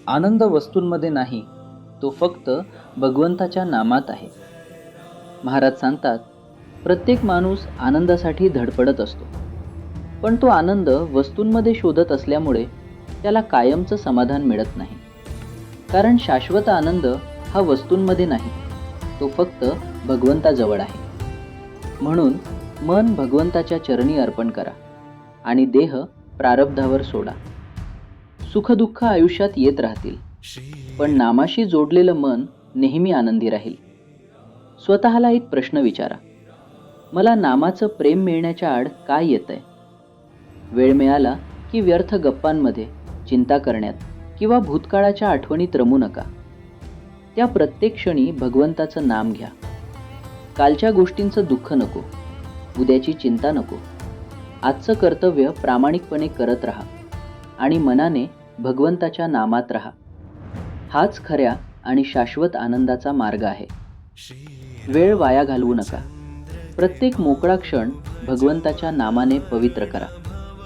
आनंद वस्तूंमध्ये नाही, तो फक्त भगवंताच्या नामात आहे. महाराज सांगतात, प्रत्येक माणूस आनंदासाठी धडपडत असतो. पण तो आनंद वस्तूंमध्ये शोधत असल्यामुळे त्याला कायमचं समाधान मिळत नाही. कारण शाश्वत आनंद हा वस्तूंमध्ये नाही, तो फक्त भगवंताजवळ आहे. म्हणून मन भगवंताच्या चरणी अर्पण करा आणि देह प्रारब्धावर सोडा. सुखदुःख आयुष्यात येत राहतील, पण नामाशी जोडलेलं मन नेहमी आनंदी राहील. स्वतःला एक प्रश्न विचारा, मला नामाचं प्रेम मिळण्याच्या आड काय येतंय? वेळ मिळाला की व्यर्थ गप्पांमध्ये, चिंता करण्यात किंवा भूतकाळाच्या आठवणीत रमू नका. त्या प्रत्येक क्षणी भगवंताचं नाम घ्या. कालच्या गोष्टींचं दुःख नको, उद्याची चिंता नको. आजचं कर्तव्य प्रामाणिकपणे करत राहा आणि मनाने भगवंताच्या नामात राहा. हाच खऱ्या आणि शाश्वत आनंदाचा मार्ग आहे. वेळ वाया घालवू नका. प्रत्येक मोकळा क्षण भगवंताच्या नामाने पवित्र करा.